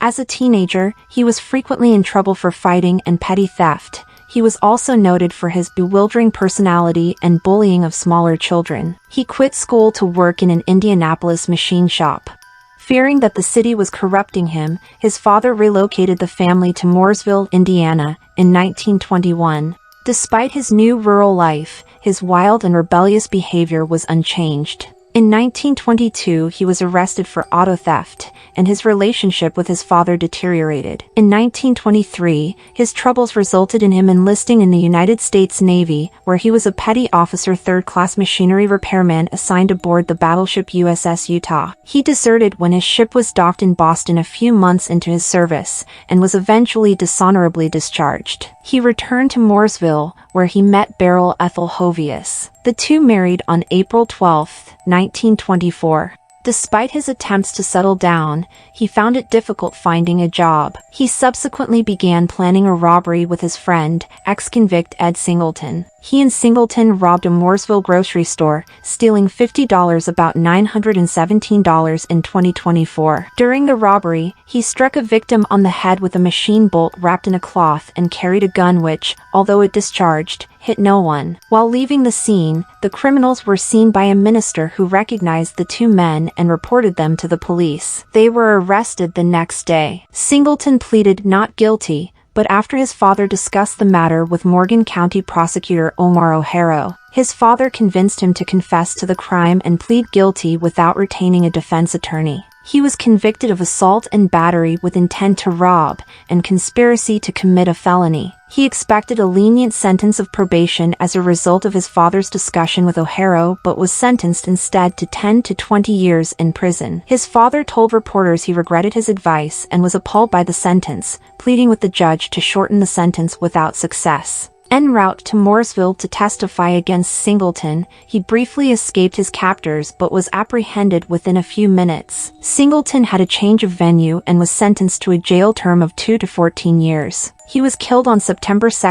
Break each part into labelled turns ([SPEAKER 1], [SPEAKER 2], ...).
[SPEAKER 1] As a teenager, he was frequently in trouble for fighting and petty theft. He was also noted for his bewildering personality and bullying of smaller children. He quit school to work in an Indianapolis machine shop. Fearing that the city was corrupting him, his father relocated the family to Mooresville, Indiana, in 1921. Despite his new rural life, his wild and rebellious behavior was unchanged. In 1922, he was arrested for auto theft, and his relationship with his father deteriorated. In 1923, his troubles resulted in him enlisting in the United States Navy, where he was a petty officer third-class machinery repairman assigned aboard the battleship USS Utah. He deserted when his ship was docked in Boston a few months into his service, and was eventually dishonorably discharged. He returned to Mooresville, where he met Beryl Ethel Hovius. The two married on April 12, 1924. Despite his attempts to settle down, he found it difficult finding a job. He subsequently began planning a robbery with his friend, ex-convict Ed Singleton. He and Singleton robbed a Mooresville grocery store, stealing $50, about $917 in 2024. During the robbery, he struck a victim on the head with a machine bolt wrapped in a cloth and carried a gun which, although it discharged, hit no one. While leaving the scene, the criminals were seen by a minister who recognized the two men and reported them to the police. They were arrested the next day. Singleton pleaded not guilty, but after his father discussed the matter with Morgan County Prosecutor Omar O'Hara, his father convinced him to confess to the crime and plead guilty without retaining a defense attorney. He was convicted of assault and battery with intent to rob, and conspiracy to commit a felony. He expected a lenient sentence of probation as a result of his father's discussion with O'Hara, but was sentenced instead to 10 to 20 years in prison. His father told reporters he regretted his advice and was appalled by the sentence, pleading with the judge to shorten the sentence without success. En route to Mooresville to testify against Singleton, he briefly escaped his captors but was apprehended within a few minutes. Singleton had a change of venue and was sentenced to a jail term of 2 to 14 years. He was killed on September 2,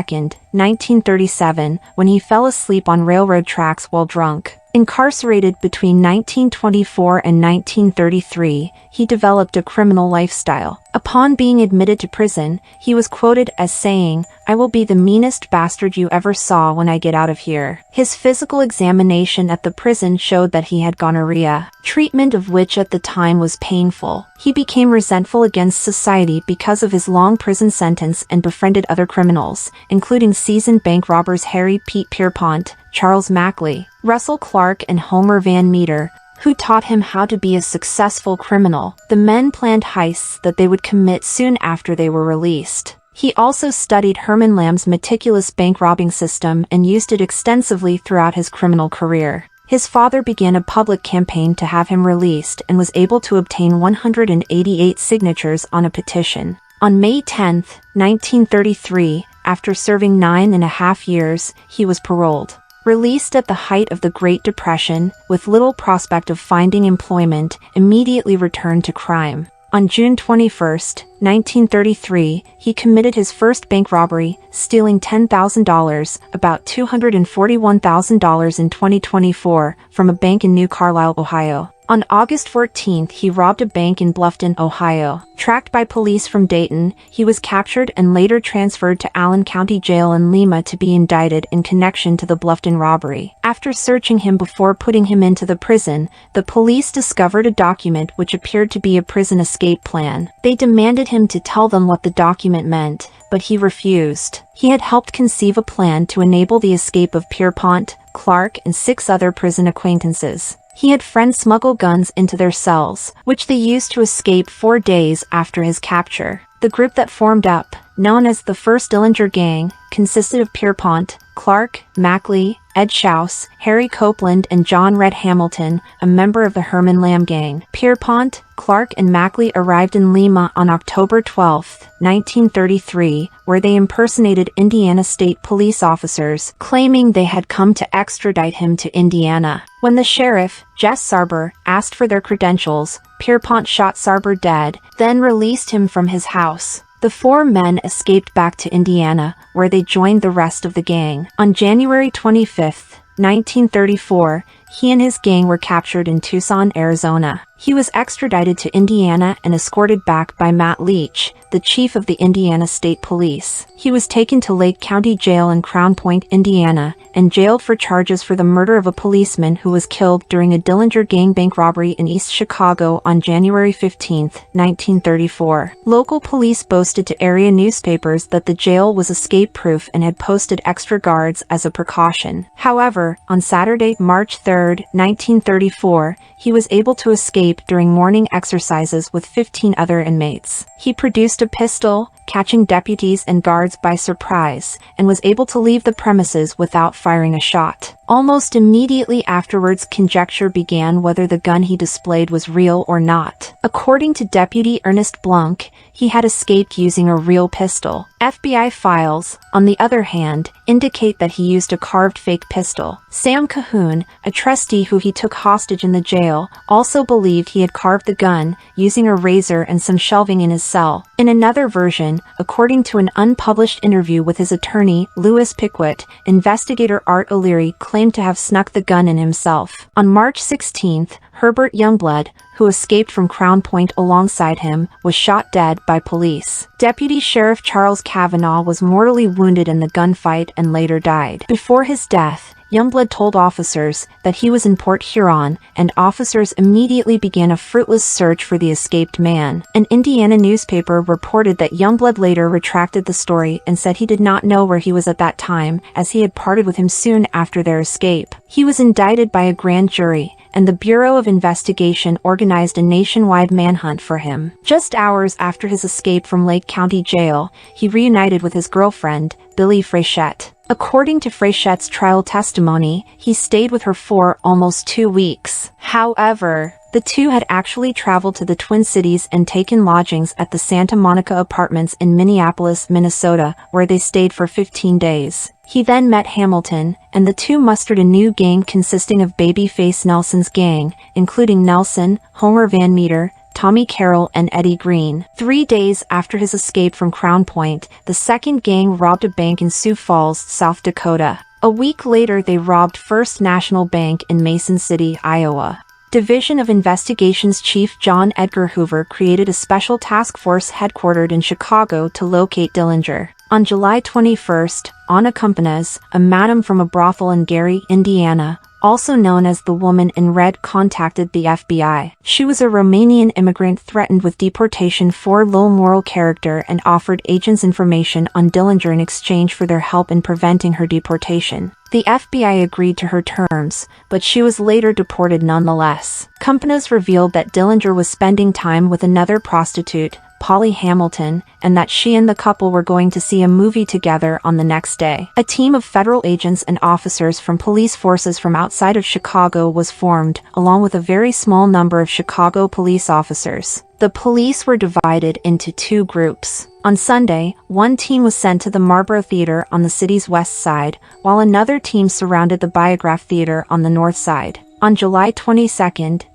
[SPEAKER 1] 1937, when he fell asleep on railroad tracks while drunk. Incarcerated between 1924 and 1933, he developed a criminal lifestyle. Upon being admitted to prison, he was quoted as saying, "I will be the meanest bastard you ever saw when I get out of here." His physical examination at the prison showed that he had gonorrhea, treatment of which at the time was painful. He became resentful against society because of his long prison sentence and befriended other criminals, including seasoned bank robbers Harry Pete Pierpont, Charles Mackley, Russell Clark and Homer Van Meter, who taught him how to be a successful criminal. The men planned heists that they would commit soon after they were released. He also studied Herman Lamb's meticulous bank robbing system and used it extensively throughout his criminal career. His father began a public campaign to have him released and was able to obtain 188 signatures on a petition. On May 10, 1933, after serving 9.5 years, he was paroled. Released at the height of the Great Depression, with little prospect of finding employment, immediately returned to crime. On June 21, 1933, he committed his first bank robbery, stealing $10,000, about $241,000 in 2024, from a bank in New Carlisle, Ohio. On August 14, he robbed a bank in Bluffton, Ohio. Tracked by police from Dayton, he was captured and later transferred to Allen County Jail in Lima to be indicted in connection to the Bluffton robbery. After searching him before putting him into the prison, the police discovered a document which appeared to be a prison escape plan. They demanded him to tell them what the document meant, but he refused. He had helped conceive a plan to enable the escape of Pierpont, Clark, and 6 other prison acquaintances. He had friends smuggle guns into their cells, which they used to escape 4 days after his capture. The group that formed up, known as the First Dillinger Gang, consisted of Pierpont, Clark, Mackley, Ed Schaus, Harry Copeland, and John Red Hamilton, a member of the Herman Lamb Gang. Pierpont, Clark, and Mackley arrived in Lima on October 12, 1933, where they impersonated Indiana State Police officers, claiming they had come to extradite him to Indiana. When the sheriff, Jess Sarber, asked for their credentials, Pierpont shot Sarber dead, then released him from his house. The 4 men escaped back to Indiana, where they joined the rest of the gang. On January 25, 1934, he and his gang were captured in Tucson, Arizona. He was extradited to Indiana and escorted back by Matt Leach, the chief of the Indiana State Police. He was taken to Lake County Jail in Crown Point, Indiana, and jailed for charges for the murder of a policeman who was killed during a Dillinger gang bank robbery in East Chicago on January 15, 1934. Local police boasted to area newspapers that the jail was escape-proof and had posted extra guards as a precaution. However, on Saturday, March 3, 1934, he was able to escape during morning exercises with 15 other inmates. He produced a pistol, catching deputies and guards by surprise, and was able to leave the premises without firing a shot. Almost immediately afterwards, conjecture began whether the gun he displayed was real or not. According to Deputy Ernest Blunk, he had escaped using a real pistol. FBI files, on the other hand, indicate that he used a carved fake pistol. Sam Cahoon, a trustee who he took hostage in the jail, also believed he had carved the gun, using a razor and some shelving in his cell. In another version, according to an unpublished interview with his attorney, Louis Pickwitt, investigator Art O'Leary claimed to have snuck the gun in himself. On March 16, Herbert Youngblood, who escaped from Crown Point alongside him, was shot dead by police. Deputy Sheriff Charles Kavanaugh was mortally wounded in the gunfight and later died. Before his death, Youngblood told officers that he was in Port Huron, and officers immediately began a fruitless search for the escaped man. An Indiana newspaper reported that Youngblood later retracted the story and said he did not know where he was at that time, as he had parted with him soon after their escape. He was indicted by a grand jury, and the Bureau of Investigation organized a nationwide manhunt for him. Just hours after his escape from Lake County Jail, he reunited with his girlfriend, Billie Frechette. According to Frechette's trial testimony, he stayed with her for almost 2 weeks. However, the two had actually traveled to the Twin Cities and taken lodgings at the Santa Monica Apartments in Minneapolis, Minnesota, where they stayed for 15 days. He then met Hamilton, and the two mustered a new gang consisting of Babyface Nelson's gang, including Nelson, Homer Van Meter, Tommy Carroll, and Eddie Green. 3 days after his escape from Crown Point, the second gang robbed a bank in Sioux Falls, South Dakota. A week later, they robbed First National Bank in Mason City, Iowa. Division of Investigations Chief John Edgar Hoover created a special task force headquartered in Chicago to locate Dillinger. On July 21st, Anna Companys, a madam from a brothel in Gary, Indiana, also known as the Woman in Red, contacted the FBI. She was a Romanian immigrant threatened with deportation for low moral character and offered agents information on Dillinger in exchange for their help in preventing her deportation. The FBI agreed to her terms, but she was later deported nonetheless. Companys revealed that Dillinger was spending time with another prostitute, Polly Hamilton, and that she and the couple were going to see a movie together on the next day. A team of federal agents and officers from police forces from outside of Chicago was formed, along with a very small number of Chicago police officers. The police were divided into 2 groups. On Sunday, one team was sent to the Marlboro Theater on the city's west side, while another team surrounded the Biograph Theater on the north side. On July 22,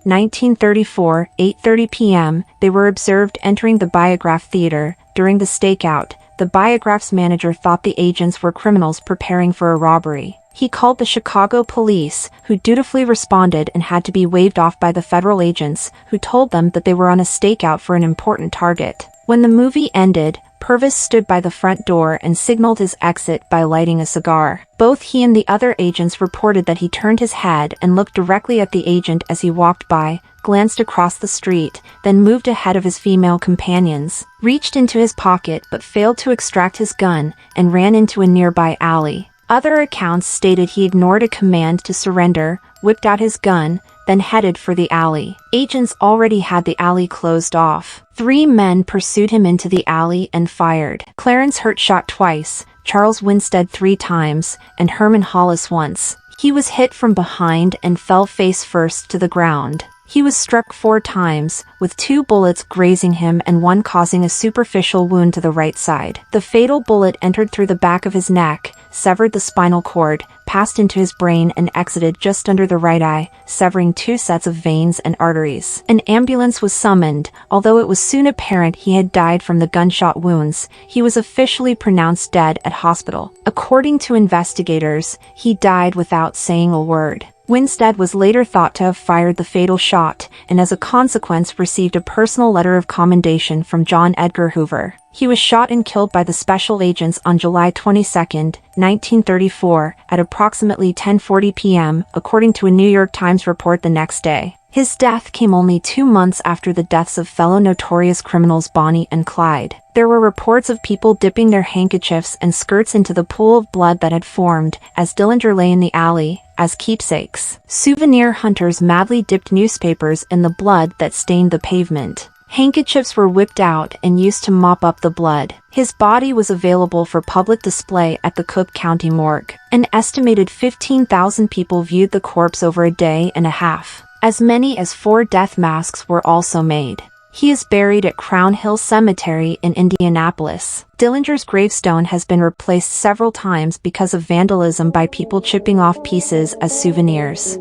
[SPEAKER 1] 1934, 8:30 p.m., they were observed entering the Biograph Theater. During the stakeout, the Biograph's manager thought the agents were criminals preparing for a robbery. He called the Chicago police, who dutifully responded and had to be waved off by the federal agents, who told them that they were on a stakeout for an important target. When the movie ended, Purvis stood by the front door and signaled his exit by lighting a cigar. Both he and the other agents reported that he turned his head and looked directly at the agent as he walked by, glanced across the street, then moved ahead of his female companions, reached into his pocket but failed to extract his gun, and ran into a nearby alley. Other accounts stated he ignored a command to surrender, whipped out his gun, then headed for the alley. Agents already had the alley closed off. 3 men pursued him into the alley and fired. Clarence Hurt shot twice, Charles Winstead 3 times, and Herman Hollis once. He was hit from behind and fell face first to the ground. He was struck 4 times, with 2 bullets grazing him and one causing a superficial wound to the right side. The fatal bullet entered through the back of his neck, severed the spinal cord, passed into his brain and exited just under the right eye, severing 2 sets of veins and arteries. An ambulance was summoned. Although it was soon apparent he had died from the gunshot wounds, he was officially pronounced dead at hospital. According to investigators, he died without saying a word. Winstead was later thought to have fired the fatal shot, and as a consequence received a personal letter of commendation from John Edgar Hoover. He was shot and killed by the special agents on July 22, 1934, at approximately 10:40 p.m., according to a New York Times report the next day. His death came only 2 months after the deaths of fellow notorious criminals Bonnie and Clyde. There were reports of people dipping their handkerchiefs and skirts into the pool of blood that had formed as Dillinger lay in the alley, as keepsakes. Souvenir hunters madly dipped newspapers in the blood that stained the pavement. Handkerchiefs were whipped out and used to mop up the blood. His body was available for public display at the Cook County morgue. An estimated 15,000 people viewed the corpse over a day and a half. As many as 4 death masks were also made. He is buried at Crown Hill Cemetery in Indianapolis. Dillinger's gravestone has been replaced several times because of vandalism by people chipping off pieces as souvenirs.